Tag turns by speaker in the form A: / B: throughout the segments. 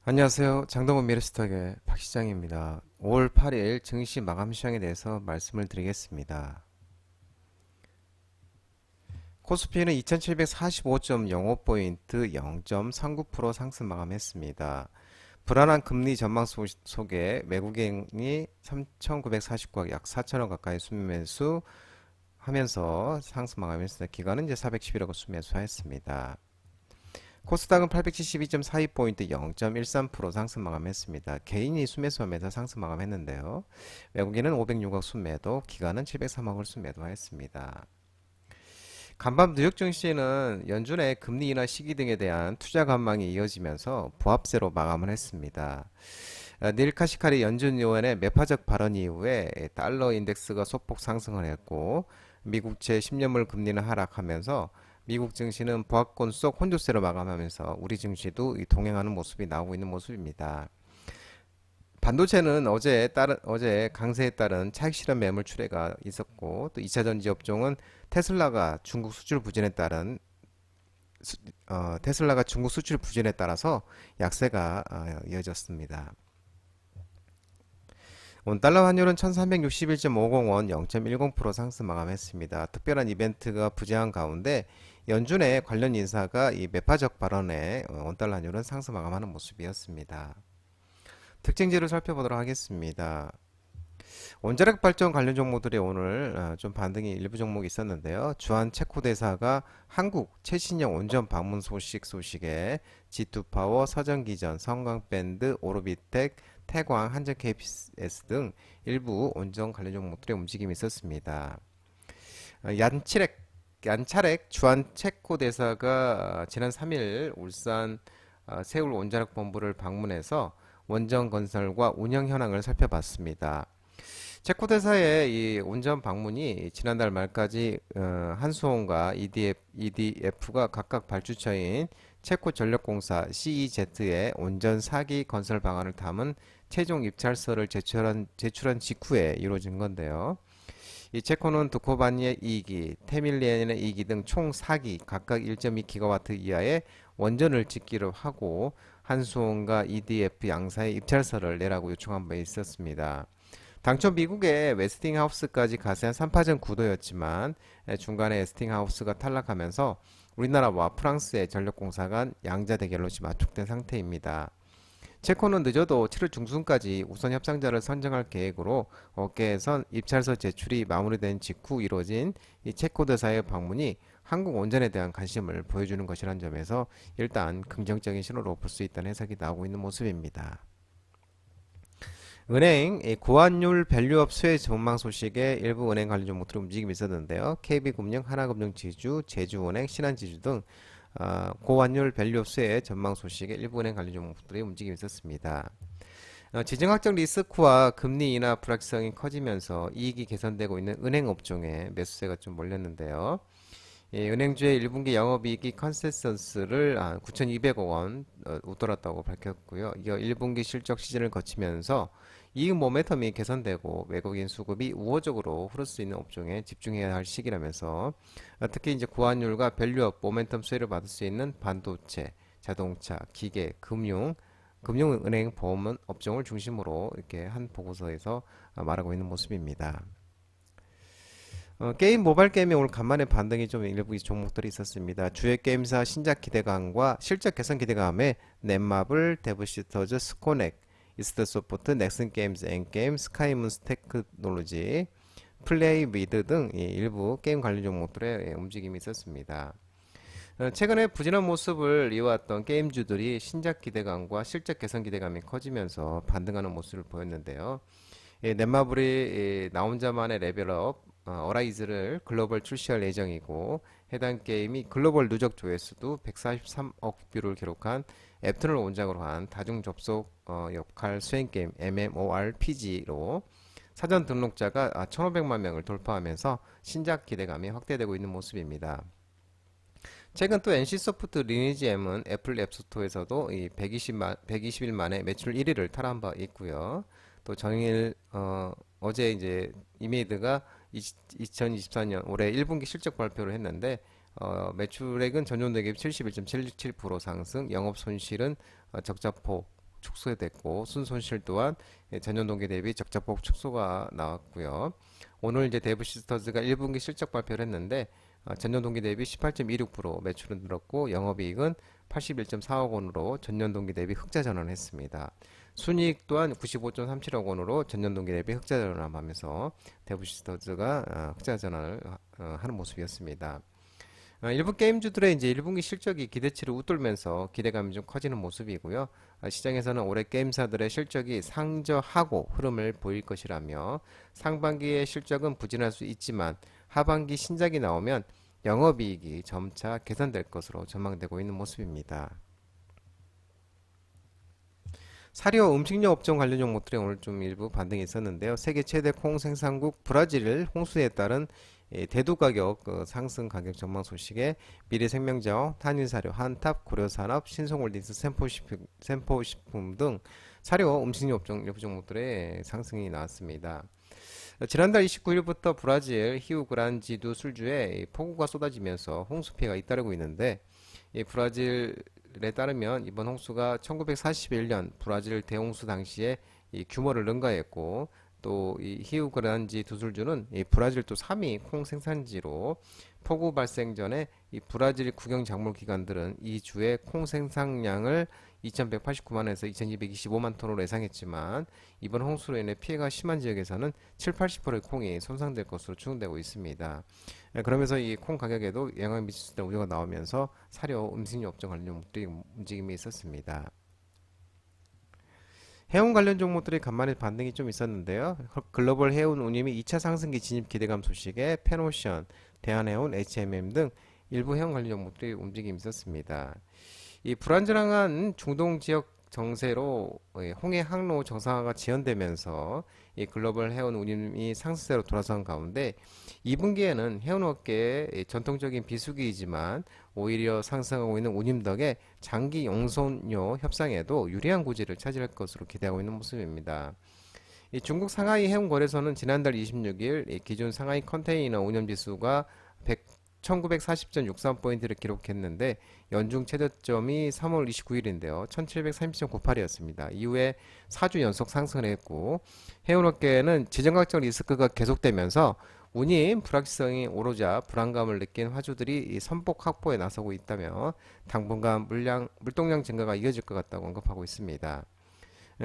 A: 안녕하세요. 장동건 미래스탁의 박 시장입니다. 5월 8일 증시 마감 시황에 대해서 말씀을 드리겠습니다. 코스피는 2745.05포인트 0.39% 상승 마감했습니다. 불안한 금리 전망 속에 외국인이 3,949억 약 4천억 가까이 순매수 하면서 상승 마감했습니다. 기관은 이제 411억 순매수했습니다. 코스닥은 872.42포인트 0.13% 상승 마감했습니다. 개인이 순매수하면서 상승 마감했는데요. 외국인은 506억 순매도, 기관은 703억을 순매도했습니다. 간밤 뉴욕 증시는 연준의 금리 인하 시기 등에 대한 투자 관망이 이어지면서 보합세로 마감을 했습니다. 닐 카시카리 연준 의원의 매파적 발언 이후에 달러 인덱스가 소폭 상승을 했고 미국채 10년물 금리는 하락하면서 미국 증시는 보합권 속 혼조세로 마감하면서 우리 증시도 동행하는 모습이 나오고 있는 모습입니다. 반도체는 어제 강세에 따른 차익 실현 매물 출회가 있었고 또 2차 전지 업종은 테슬라가 중국 수출 부진에 따른 테슬라가 중국 수출 부진에 따라서 약세가 이어졌습니다. 오늘 달러 환율은 1361.50원 0.10% 상승 마감했습니다. 특별한 이벤트가 부재한 가운데 연준의 관련 인사가 이 매파적 발언에 원달러 환율은 상승 마감하는 모습이었습니다. 특징지를 살펴보도록 하겠습니다. 원자력 발전 관련 종목들이 오늘 좀 반등이 일부 종목이 있었는데요. 주한 체코 대사가 한국 최신형 원전 방문 소식에 G2파워, 서전기전, 성광밴드, 오르비텍, 태광, 한전 KPS 등 일부 원전 관련 종목들의 움직임이 있었습니다. 얀차렉 주한 체코 대사가 지난 3일 울산 세울 원자력 본부를 방문해서 원전 건설과 운영 현황을 살펴봤습니다. 체코 대사의 이 온전 방문이 지난달 말까지 한수원과 EDF가 각각 발주처인 체코 전력공사 CEZ의 온전 4기 건설 방안을 담은 최종 입찰서를 제출한 직후에 이루어진 건데요. 이 체코는 두코바니의 2기, 테밀리엔의 2기 등 총 4기 각각 1.2기가와트 이하의 원전을 짓기로 하고 한수원과 EDF 양사의 입찰서를 내라고 요청한 바 있었습니다. 당초 미국의 웨스팅하우스까지 가세한 3파전 구도였지만 중간에 웨스팅하우스가 탈락하면서 우리나라와 프랑스의 전력공사 간 양자 대결로 지금 압축된 상태입니다. 체코는 늦어도 7월 중순까지 우선 협상자를 선정할 계획으로 업계에선 입찰서 제출이 마무리된 직후 이루어진 이 체코 대사의 방문이 한국 원전에 대한 관심을 보여주는 것이란 점에서 일단 긍정적인 신호로 볼 수 있다는 해석이 나오고 있는 모습입니다. 은행 고환율 밸류업 수혜 전망 소식에 일부 은행 관련 종목들의 움직임이 있었는데요. KB금융, 하나금융지주, 제주은행, 신한지주 등 고환율 밸류업 수혜 전망 소식에 일부 은행 관련 종목들의 움직임이 있었습니다. 지정학적 리스크와 금리 인하 불확실성이 커지면서 이익이 개선되고 있는 은행 업종에 매수세가 좀 몰렸는데요. 은행주의 1분기 영업이익이 컨센서스를 9,200억 원 웃돌았다고 밝혔고요. 이어 1분기 실적 시즌을 거치면서 이익 모멘텀이 개선되고 외국인 수급이 우호적으로 흐를 수 있는 업종에 집중해야 할 시기라면서 특히 이제 고환율과 밸류업 모멘텀 수혜를 받을 수 있는 반도체, 자동차, 기계, 금융은행, 보험 업종을 중심으로 이렇게 한 보고서에서 말하고 있는 모습입니다. 게임 모바일 게임이 오늘 간만에 반등이 좀 일부 종목들이 있었습니다. 주요 게임사 신작 기대감과 실적 개선 기대감에 넷마블, 데브시터즈, 스코넥, 이스트소프트, 넥슨 게임즈, 엔게임, 스카이문스 테크놀로지, 플레이 미드 등 일부 게임 관련 종목들의 움직임이 있었습니다. 최근에 부진한 모습을 이어왔던 게임주들이 신작 기대감과 실적 개선 기대감이 커지면서 반등하는 모습을 보였는데요. 넷마블이 나 혼자만의 레벨업 어라이즈를 글로벌 출시할 예정이고 해당 게임이 글로벌 누적 조회수도 143억 뷰를 기록한 앱툰을 원작으로 한 다중 접속 역할 수행 게임 MMORPG로 사전 등록자가 1,500만 명을 돌파하면서 신작 기대감이 확대되고 있는 모습입니다. 최근 또 NC소프트 리니지 M은 애플 앱스토어에서도 이 120일 만에 매출 1위를 탈환한 바 있고요. 또 전일 어제 이제 이메이드가 2024년 올해 1분기 실적 발표를 했는데 매출액은 전년 대비 71.77% 상승, 영업 손실은 적자폭 축소됐고 순손실 또한 전년 동기 대비 적자폭 축소가 나왔고요. 오늘 이제 대부 시스터즈가 1분기 실적 발표를 했는데 전년 동기 대비 18.26% 매출은 늘었고 영업이익은 81.4억 원으로 전년 동기 대비 흑자 전환했습니다. 순이익 또한 95.37억 원으로 전년 동기 대비 흑자 전환하면서 대부 시스터즈가 흑자 전환을 하는 모습이었습니다. 일부 게임주들의 이제 1분기 실적이 기대치를 웃돌면서 기대감이 좀 커지는 모습이고요. 시장에서는 올해 게임사들의 실적이 상저하고 흐름을 보일 것이라며 상반기의 실적은 부진할 수 있지만 하반기 신작이 나오면 영업이익이 점차 개선될 것으로 전망되고 있는 모습입니다. 사료 음식료 업종 관련 종목들이 오늘 좀 일부 반등이 있었는데요. 세계 최대 콩 생산국 브라질 홍수에 따른 대두 가격 상승 가격 전망 소식에 미래생명자원, 한일사료, 한탑, 고려산업, 신성홀딩스, 샘포식품 등 사료 음식료 업종 일부 종목들의 상승이 나왔습니다. 지난달 29일부터 브라질 히우그란지두 술주에 폭우가 쏟아지면서 홍수 피해가 잇따르고 있는데 이 브라질에 따르면 이번 홍수가 1941년 브라질 대홍수 당시에 이 규모를 능가했고 또 이 히우그란지 두술주는 이 브라질 또 3위 콩 생산지로 폭우 발생 전에 이 브라질 국영 작물 기관들은 이 주의 콩 생산량을 2189만에서 2225만 톤으로 예상했지만 이번 홍수로 인해 피해가 심한 지역에서는 7, 80%의 콩이 손상될 것으로 추정되고 있습니다. 그러면서 이 콩 가격에도 영향을 미칠 수 있다는 우려가 나오면서 사료, 음식료 업종 관련 종목들이 움직임이 있었습니다. 해운 관련 종목들이 간만에 반등이 좀 있었는데요. 글로벌 해운 운임이 2차 상승기 진입 기대감 소식에 페노션, 대한해운, HMM 등 일부 해운 관련 종목들이 움직임이 있었습니다. 이 불안정한 중동 지역 정세로 홍해 항로 정상화가 지연되면서 이 글로벌 해운 운임이 상승세로 돌아선 가운데 2분기에는 해운업계의 전통적인 비수기이지만 오히려 상승하고 있는 운임 덕에 장기 용선료 협상에도 유리한 구질을 차지할 것으로 기대하고 있는 모습입니다. 이 중국 상하이 해운거래소는 지난달 26일 기존 상하이 컨테이너 운임지수가 1940.63포인트를 기록했는데 연중 최저점이 3월 29일인데요. 1730.98이었습니다. 이후에 4주 연속 상승을 했고 해운업계는 지정학적 리스크가 계속되면서 운임 불확실성이 오르자 불안감을 느낀 화주들이 선복 확보에 나서고 있다며 당분간 물동량 증가가 이어질 것 같다고 언급하고 있습니다.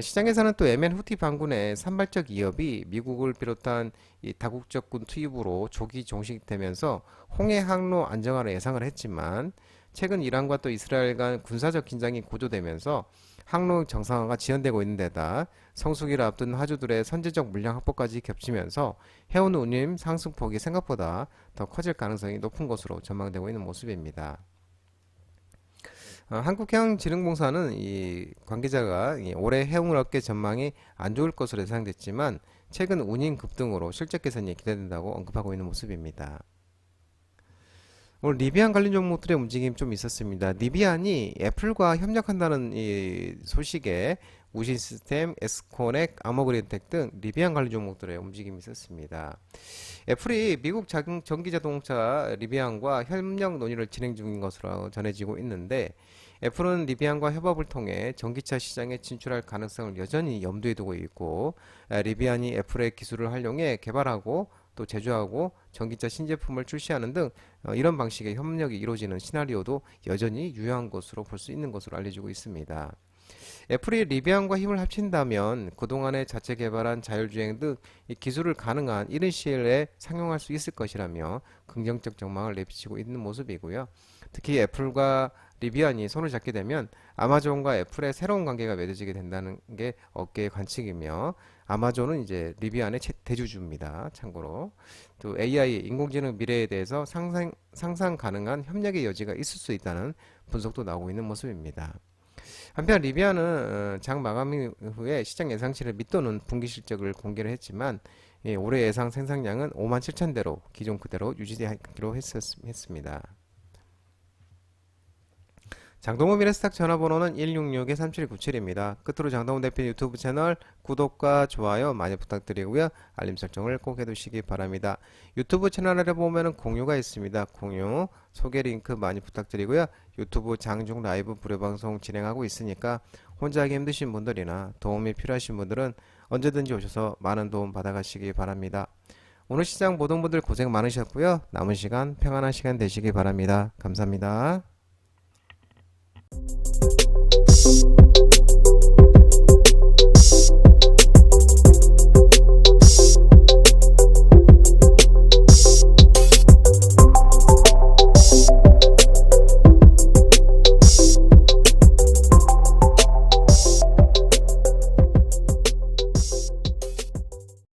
A: 시장에서는 또 예멘 후티 반군의 산발적 위협이 미국을 비롯한 이 다국적군 투입으로 조기 종식되면서 홍해 항로 안정화를 예상을 했지만 최근 이란과 또 이스라엘 간 군사적 긴장이 고조되면서 항로 정상화가 지연되고 있는 데다 성수기를 앞둔 하주들의 선제적 물량 확보까지 겹치면서 해운 운임 상승폭이 생각보다 더 커질 가능성이 높은 것으로 전망되고 있는 모습입니다. 한국해양진흥공사는 이 관계자가 올해 해운업계 전망이 안 좋을 것으로 예상됐지만 최근 운임 급등으로 실적 개선이 기대된다고 언급하고 있는 모습입니다. 오늘 리비안 관련 종목들의 움직임 좀 있었습니다. 리비안이 애플과 협력한다는 이 소식에 우신시스템, 에스코넥, 아머그린텍 등 리비안 관련 종목들의 움직임이 있었습니다. 애플이 미국 전기자동차 리비안과 협력 논의를 진행 중인 것으로 전해지고 있는데 애플은 리비안과 협업을 통해 전기차 시장에 진출할 가능성을 여전히 염두에 두고 있고 리비안이 애플의 기술을 활용해 개발하고 또 제조하고 전기차 신제품을 출시하는 등 이런 방식의 협력이 이루어지는 시나리오도 여전히 유효한 것으로 볼 수 있는 것으로 알려지고 있습니다. 애플이 리비안과 힘을 합친다면 그동안에 자체 개발한 자율주행 등 기술을 가능한 이른 시일에 상용할 수 있을 것이라며 긍정적 전망을 내비치고 있는 모습이고요. 특히 애플과 리비안이 손을 잡게 되면 아마존과 애플의 새로운 관계가 맺어지게 된다는 게 업계의 관측이며 아마존은 이제 리비안의 대주주입니다. 참고로 또 AI 인공지능 미래에 대해서 상상 가능한 협력의 여지가 있을 수 있다는 분석도 나오고 있는 모습입니다. 한편 리비안은 장 마감 후에 시장 예상치를 밑도는 분기 실적을 공개를 했지만 올해 예상 생산량은 5만 7천 대로 기존 그대로 유지하기로 했습니다. 장동훈 미래스탁 전화번호는 166-3797입니다. 끝으로 장동훈 대표 유튜브 채널 구독과 좋아요 많이 부탁드리고요. 알림 설정을 꼭 해두시기 바랍니다. 유튜브 채널에 보면 공유가 있습니다. 공유, 소개 링크 많이 부탁드리고요. 유튜브 장중 라이브 무료 방송 진행하고 있으니까 혼자 하기 힘드신 분들이나 도움이 필요하신 분들은 언제든지 오셔서 많은 도움 받아가시기 바랍니다. 오늘 시장 모든 분들 고생 많으셨고요. 남은 시간 평안한 시간 되시기 바랍니다. 감사합니다.